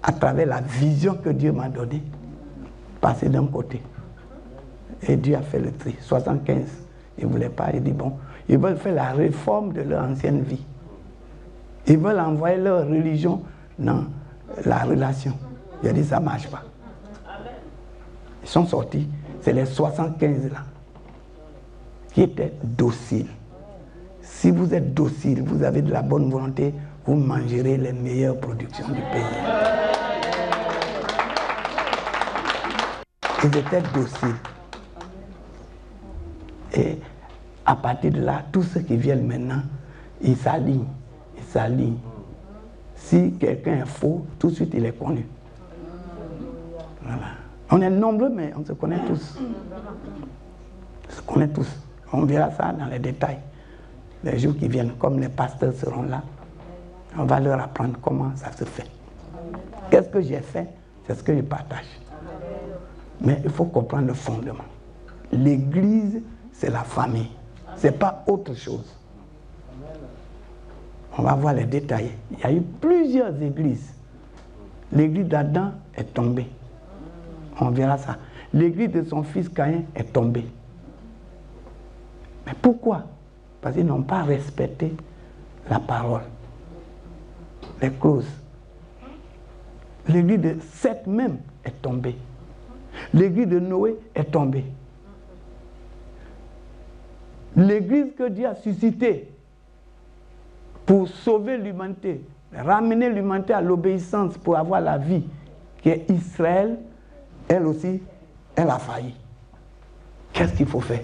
à travers la vision que Dieu m'a donnée, passer d'un côté. Et Dieu a fait le tri. 75, ils ne voulaient pas. Il dit, bon, ils veulent faire la réforme de leur ancienne vie. Ils veulent envoyer leur religion dans la relation. J'ai dit, ça ne marche pas. Ils sont sortis. C'est les 75 là qui étaient dociles. Si vous êtes docile, vous avez de la bonne volonté, vous mangerez les meilleures productions du pays. Ils étaient dociles. Et à partir de là, tous ceux qui viennent maintenant, ils s'alignent. Ils s'alignent. Si quelqu'un est faux, tout de suite il est connu. Voilà. On est nombreux, mais on se connaît tous. On se connaît tous. On verra ça dans les détails. Les jours qui viennent, comme les pasteurs seront là, on va leur apprendre comment ça se fait. Qu'est-ce que j'ai fait? C'est ce que je partage. Mais il faut comprendre le fondement. L'église, c'est la famille. Ce n'est pas autre chose. On va voir les détails. Il y a eu plusieurs églises. L'église d'Adam est tombée. On verra ça. L'église de son fils Caïn est tombée. Mais pourquoi? Parce qu'ils n'ont pas respecté la parole, les clauses. L'église de Seth même est tombée. L'église de Noé est tombée. L'église que Dieu a suscitée pour sauver l'humanité, ramener l'humanité à l'obéissance pour avoir la vie, qui est Israël, elle aussi, elle a failli. Qu'est-ce qu'il faut faire?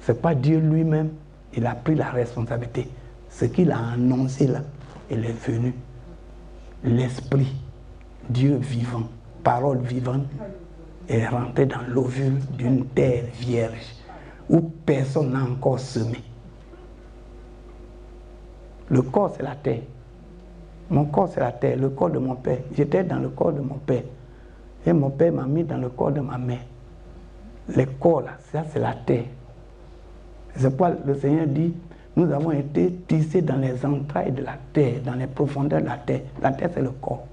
Ce n'est pas Dieu lui-même, il a pris la responsabilité. Ce qu'il a annoncé là, il est venu. L'Esprit, Dieu vivant, parole vivante, est rentré dans l'ovule d'une terre vierge où personne n'a encore semé. Le corps, c'est la terre. Mon corps, c'est la terre, le corps de mon père. J'étais dans le corps de mon père. Et mon père m'a mis dans le corps de ma mère. Les corps, là, ça, c'est la terre. C'est pourquoi le Seigneur dit, nous avons été tissés dans les entrailles de la terre, dans les profondeurs de la terre. La terre, c'est le corps.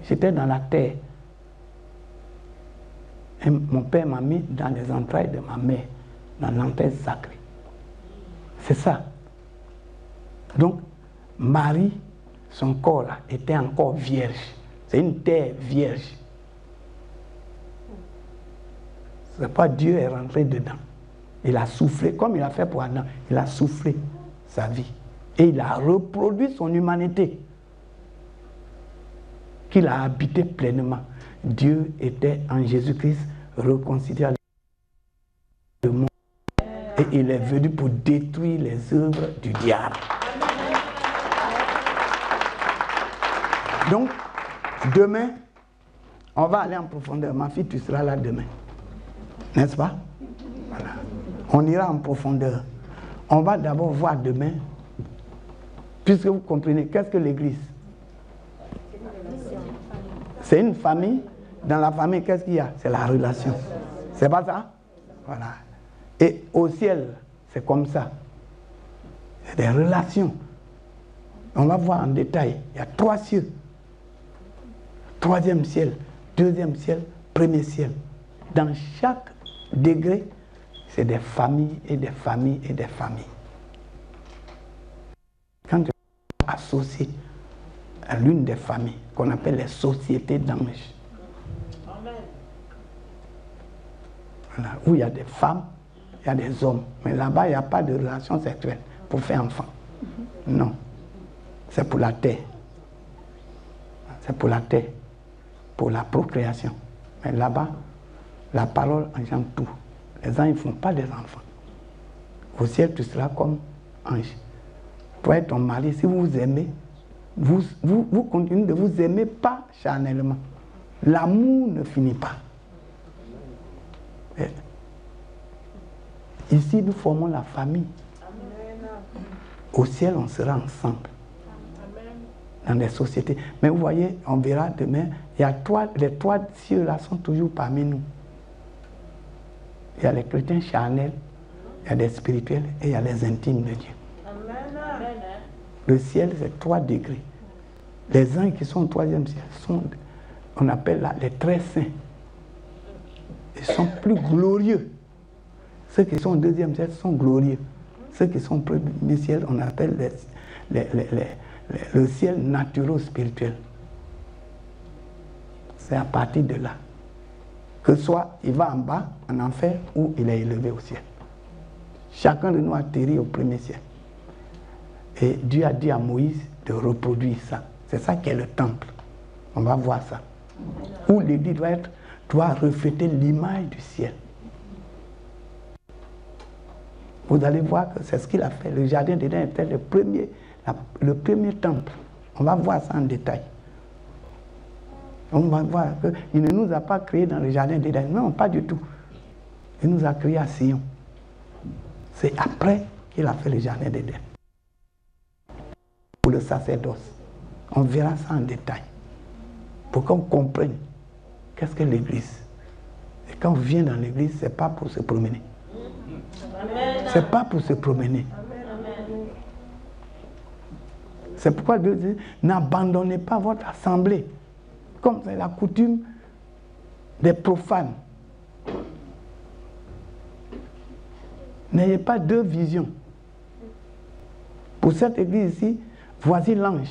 J'étais dans la terre. Et mon père m'a mis dans les entrailles de ma mère, dans l'entraille sacrée. C'est ça. Donc, Marie, son corps là, était encore vierge. C'est une terre vierge. C'est pas Dieu est rentré dedans. Il a soufflé, comme il a fait pour Adam, il a soufflé sa vie. Et il a reproduit son humanité, qu'il a habité pleinement. Dieu était en Jésus-Christ réconcilié le monde. Et il est venu pour détruire les œuvres du diable. Donc, demain, on va aller en profondeur. Ma fille, tu seras là demain. N'est-ce pas? Voilà. On ira en profondeur. On va d'abord voir demain, puisque vous comprenez, qu'est-ce que l'Église? C'est une famille. Dans la famille, qu'est-ce qu'il y a? C'est la relation. C'est pas ça? Voilà. Et au ciel, c'est comme ça. Il y a des relations. On va voir en détail. Il y a 3 cieux. 3e ciel, 2e ciel, 1er ciel. Dans chaque degré, c'est des familles et des familles et des familles. Quand tu es associé à l'une des familles qu'on appelle les sociétés d'anges, voilà, où il y a des femmes, il y a des hommes, mais là-bas il n'y a pas de relation sexuelle pour faire enfant. Non, c'est pour la terre. C'est pour la terre, pour la procréation. Mais là-bas, la parole engendre tout. Les anges ne font pas des enfants. Au ciel, tu seras comme ange. Toi et ton mari, si vous vous aimez, vous continuez de vous aimer pas charnellement. L'amour ne finit pas. Et ici, nous formons la famille. Au ciel, on sera ensemble. Dans des sociétés. Mais vous voyez, on verra demain, les 3 cieux là sont toujours parmi nous. Il y a les chrétiens charnels, il y a des spirituels et il y a les intimes de Dieu. Amen. Le ciel, c'est 3 degrés. Les anges qui sont au 3e ciel sont, on appelle là, les très saints. Ils sont plus glorieux. Ceux qui sont au 2e ciel sont glorieux. Ceux qui sont au 1er ciel, on appelle le ciel naturo-spirituel. C'est à partir de là. Que soit il va en bas, en enfer, ou il est élevé au ciel. Chacun de nous atterrit au 1er ciel. Et Dieu a dit à Moïse de reproduire ça. C'est ça qui est le temple. On va voir ça. Où l'église doit refléter l'image du ciel. Vous allez voir que c'est ce qu'il a fait. Le jardin d'Éden était le premier temple. On va voir ça en détail. On va voir qu'il ne nous a pas créés dans le jardin d'Éden. Non, pas du tout. Il nous a créés à Sion. C'est après qu'il a fait le jardin d'Éden. Pour le sacerdoce. On verra ça en détail. Pour qu'on comprenne qu'est-ce que l'Église. Et quand on vient dans l'Église, ce n'est pas pour se promener. Ce n'est pas pour se promener. C'est pourquoi Dieu dit, n'abandonnez pas votre assemblée. Comme c'est la coutume des profanes. N'ayez pas 2 visions. Pour cette église ici, voici l'ange.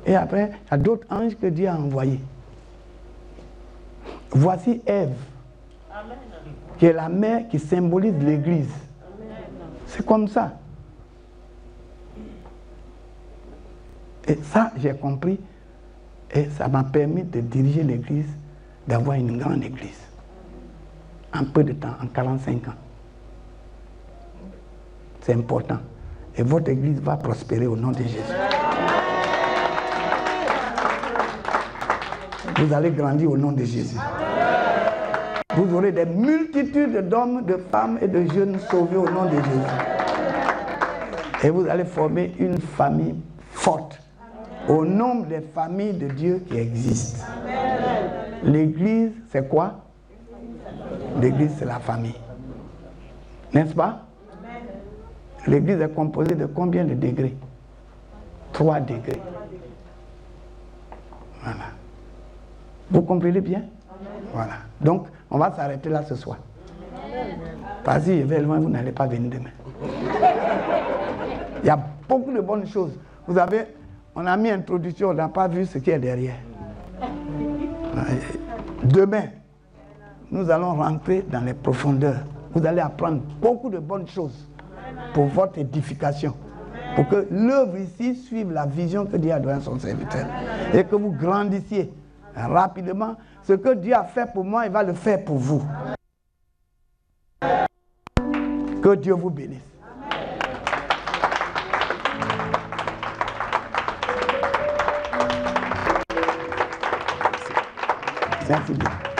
Et après, il y a d'autres anges que Dieu a envoyés. Voici Ève, qui est la mère qui symbolise l'église. C'est comme ça. Et ça, j'ai compris. Et ça m'a permis de diriger l'église, d'avoir une grande église. En peu de temps, en 45 ans. C'est important. Et votre église va prospérer au nom de Jésus. Vous allez grandir au nom de Jésus. Vous aurez des multitudes d'hommes, de femmes et de jeunes sauvés au nom de Jésus. Et vous allez former une famille forte. Au nombre des familles de Dieu qui existent. L'église, c'est quoi? L'église, c'est la famille. N'est-ce pas? L'église est composée de combien de degrés? 3 degrés. Voilà. Vous comprenez bien? Voilà. Donc, on va s'arrêter là ce soir. Parce que si je vais loin, vous n'allez pas venir demain. Il y a beaucoup de bonnes choses. Vous avez... On a mis introduction, on n'a pas vu ce qui est derrière. Demain, nous allons rentrer dans les profondeurs. Vous allez apprendre beaucoup de bonnes choses pour votre édification. Pour que l'œuvre ici suive la vision que Dieu a donnée à son serviteur. Et que vous grandissiez rapidement. Ce que Dieu a fait pour moi, il va le faire pour vous. Que Dieu vous bénisse. Merci bien.